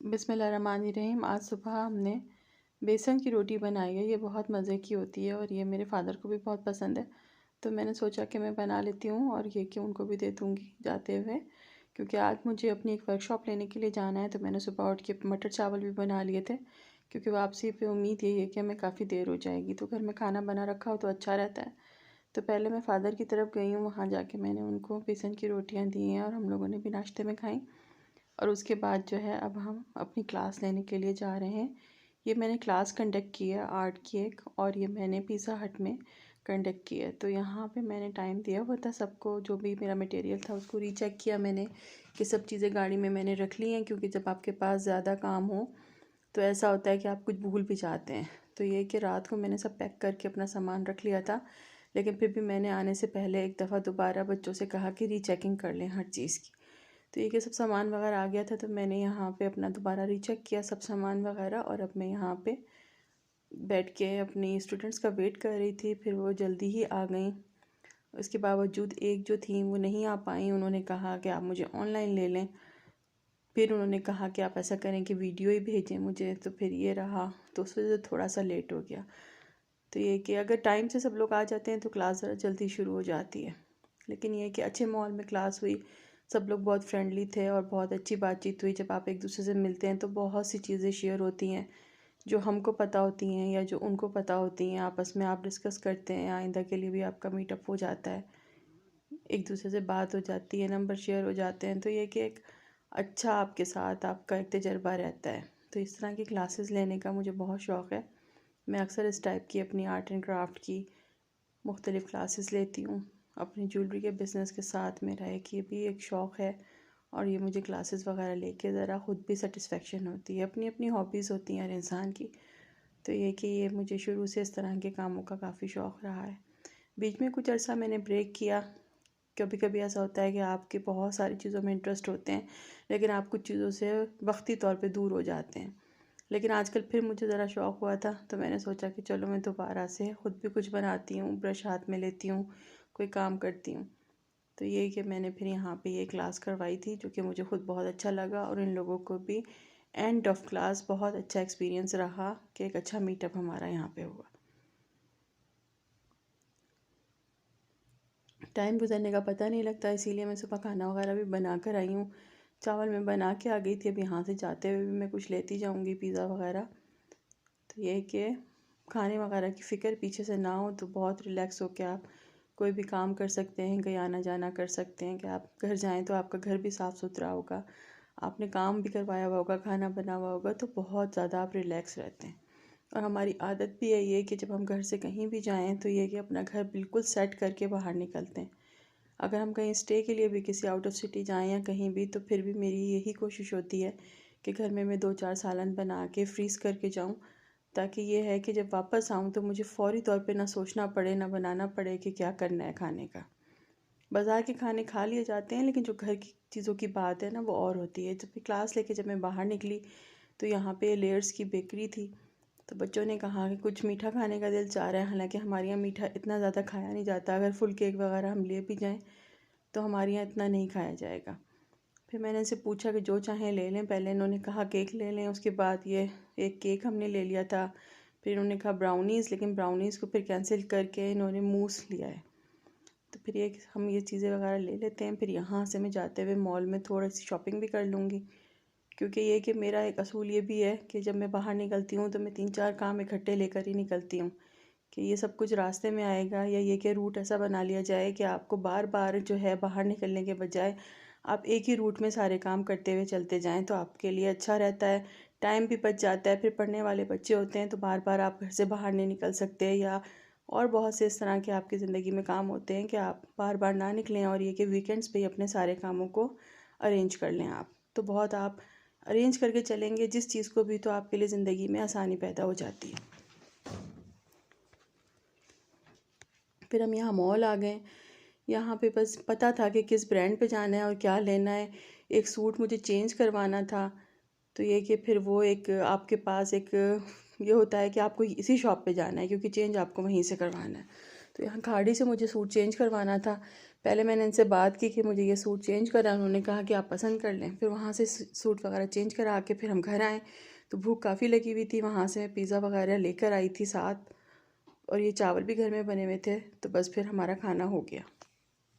बिस्मिल्लाहिर्रहमानिर्रहीम। आज सुबह हमने बेसन की रोटी बनाई है। ये बहुत मज़े की होती है और ये मेरे फ़ादर को भी बहुत पसंद है। तो मैंने सोचा कि मैं बना लेती हूँ और ये कि उनको भी दे दूँगी जाते हुए, क्योंकि आज मुझे अपनी एक वर्कशॉप लेने के लिए जाना है। तो मैंने सुबह उठ के मटर चावल भी बना लिए थे, क्योंकि वापसी पे उम्मीद यही है कि हमें काफ़ी देर हो जाएगी, तो घर में खाना बना रखा हो तो अच्छा रहता है। तो पहले मैं फ़ादर की तरफ गई हूँ, वहाँ जाके मैंने उनको बेसन की रोटियाँ दी हैं और हम लोगों ने भी नाश्ते में खाई। और उसके बाद जो है अब हम अपनी क्लास लेने के लिए जा रहे हैं। ये मैंने क्लास कंडक्ट की है आर्ट की एक, और ये मैंने पिज़्ज़ा हट में कंडक्ट की है। तो यहाँ पे मैंने टाइम दिया हुआ था सबको, जो भी मेरा मटेरियल था उसको रीचेक किया मैंने कि सब चीज़ें गाड़ी में मैंने रख ली हैं, क्योंकि जब आपके पास ज़्यादा काम हो तो ऐसा होता है कि आप कुछ भूल भी जाते हैं। तो ये कि रात को मैंने सब पैक करके अपना सामान रख लिया था, लेकिन फिर भी मैंने आने से पहले एक दफ़ा दोबारा बच्चों से कहा कि रीचेकिंग कर लें हर चीज़ की। तो ये कि सब सामान वगैरह आ गया था, तो मैंने यहाँ पे अपना दोबारा रीचेक किया सब सामान वगैरह, और अब मैं यहाँ पे बैठ के अपनी स्टूडेंट्स का वेट कर रही थी। फिर वो जल्दी ही आ गई। उसके बावजूद एक जो थी वो नहीं आ पाई, उन्होंने कहा कि आप मुझे ऑनलाइन ले लें। फिर उन्होंने कहा कि आप ऐसा करें कि वीडियो ही भेजें मुझे, तो फिर ये रहा, तो उस वजह से थोड़ा सा लेट हो गया। तो ये कि अगर टाइम से सब लोग आ जाते हैं तो क्लास ज़रा जल्दी शुरू हो जाती है। लेकिन ये कि अच्छे माहौल में क्लास हुई, सब लोग बहुत फ्रेंडली थे और बहुत अच्छी बातचीत हुई। जब आप एक दूसरे से मिलते हैं तो बहुत सी चीज़ें शेयर होती हैं जो हमको पता होती हैं या जो उनको पता होती हैं, आपस में आप डिस्कस करते हैं। आइंदा के लिए भी आपका मीटअप हो जाता है, एक दूसरे से बात हो जाती है, नंबर शेयर हो जाते हैं। तो ये कि एक अच्छा आपके साथ आपका एक तजर्बा रहता है। तो इस तरह की क्लासेस लेने का मुझे बहुत शौक़ है। मैं अक्सर इस टाइप की अपनी आर्ट एंड क्राफ्ट की मुख्तलिफ़ क्लासेस लेती हूँ। अपनी ज्वेलरी के बिज़नेस के साथ मेरा एक ये भी एक शौक़ है, और ये मुझे क्लासेस वगैरह लेके ज़रा ख़ुद भी सेटिस्फेक्शन होती है। अपनी अपनी हॉबीज़ होती हैं हर इंसान की। तो ये कि ये मुझे शुरू से इस तरह के कामों का काफ़ी शौक़ रहा है। बीच में कुछ अर्सा मैंने ब्रेक किया। कभी कभी ऐसा होता है कि आपके बहुत सारी चीज़ों में इंटरेस्ट होते हैं, लेकिन आप कुछ चीज़ों से वक्ती तौर पे दूर हो जाते हैं। लेकिन आजकल फिर मुझे ज़रा शौक़ हुआ था, तो मैंने सोचा कि चलो मैं दोबारा से ख़ुद भी कुछ बनाती हूँ, ब्रश हाथ में लेती हूँ, कोई काम करती हूँ। तो ये कि मैंने फिर यहाँ पे ये क्लास करवाई थी, जो कि मुझे ख़ुद बहुत अच्छा लगा, और इन लोगों को भी एंड ऑफ क्लास बहुत अच्छा एक्सपीरियंस रहा कि एक अच्छा मीटअप हमारा यहाँ पे हुआ। टाइम गुजरने का पता नहीं लगता, इसीलिए मैं सुबह खाना वगैरह भी बना कर आई हूँ। चावल मैं बना के आ गई थी, अब यहाँ से जाते हुए भी मैं कुछ लेती जाऊँगी पिज़्ज़ा वगैरह। तो ये कि खाने वगैरह की फ़िक्र पीछे से ना हो, तो बहुत रिलैक्स हो के आप कोई भी काम कर सकते हैं, कहीं आना जाना कर सकते हैं। कि आप घर जाएँ तो आपका घर भी साफ़ सुथरा होगा, आपने काम भी करवाया हुआ होगा, खाना बना हुआ होगा, तो बहुत ज़्यादा आप रिलैक्स रहते हैं। और हमारी आदत भी है ये कि जब हम घर से कहीं भी जाएँ तो ये कि अपना घर बिल्कुल सेट करके बाहर निकलते हैं। अगर हम कहीं स्टे के लिए भी किसी आउट ऑफ सिटी जाएँ या कहीं भी, तो फिर भी मेरी यही कोशिश होती है कि घर में मैं 2-4 सालन बना के फ्रीज़ करके जाऊँ, ताकि ये है कि जब वापस आऊँ तो मुझे फ़ौरी तौर पे ना सोचना पड़े, ना बनाना पड़े कि क्या करना है खाने का। बाज़ार के खाने खा लिए जाते हैं, लेकिन जो घर की चीज़ों की बात है ना, वो और होती है। जब मैं बाहर निकली तो यहाँ पे लेयर्स की बेकरी थी, तो बच्चों ने कहा कि कुछ मीठा खाने का दिल चाह रहा है। हालांकि हमारे यहाँ मीठा इतना ज़्यादा खाया नहीं जाता, अगर फुल केक वगैरह हम ले भी जाएँ तो हमारे यहाँ इतना नहीं खाया जाएगा। फिर मैंने इनसे पूछा कि जो चाहें ले लें। पहले इन्होंने कहा केक ले लें, उसके बाद ये एक केक हमने ले लिया था। फिर इन्होंने कहा ब्राउनीज़, लेकिन ब्राउनीज़ को फिर कैंसिल करके इन्होंने मूस लिया है। तो फिर ये हम ये चीज़ें वगैरह ले लेते हैं। फिर यहाँ से मैं जाते हुए मॉल में थोड़ी सी शॉपिंग भी कर लूँगी, क्योंकि ये कि मेरा एक असूल ये भी है कि जब मैं बाहर निकलती हूँ तो मैं 3-4 काम इकट्ठे लेकर ही निकलती हूँ, कि ये सब कुछ रास्ते में आएगा, या ये कि रूट ऐसा बना लिया जाए कि आपको बार बार जो है बाहर निकलने के बजाय आप एक ही रूट में सारे काम करते हुए चलते जाएं, तो आपके लिए अच्छा रहता है, टाइम भी बच जाता है। फिर पढ़ने वाले बच्चे होते हैं तो बार बार आप घर से बाहर नहीं निकल सकते, या और बहुत से इस तरह के आपकी ज़िंदगी में काम होते हैं कि आप बार बार ना निकलें, और ये कि वीकेंड्स पे ही अपने सारे कामों को अरेंज कर लें। आप तो बहुत आप अरेंज करके चलेंगे जिस चीज़ को भी, तो आपके लिए ज़िंदगी में आसानी पैदा हो जाती है। फिर हम यहाँ मॉल आ गए। यहाँ पे बस पता था कि किस ब्रांड पे जाना है और क्या लेना है। एक सूट मुझे चेंज करवाना था, तो ये कि फिर वो एक आपके पास एक ये होता है कि आपको इसी शॉप पे जाना है, क्योंकि चेंज आपको वहीं से करवाना है। तो यहाँ खाड़ी से मुझे सूट चेंज करवाना था। पहले मैंने इनसे बात की कि मुझे ये सूट चेंज करा, उन्होंने कहा कि आप पसंद कर लें। फिर वहाँ से सूट वगैरह चेंज करा के फिर हम घर आए, तो भूख काफ़ी लगी हुई थी। वहाँ से पिज़्ज़ा वगैरह लेकर आई थी साथ, और ये चावल भी घर में बने हुए थे। तो बस फिर हमारा खाना हो गया।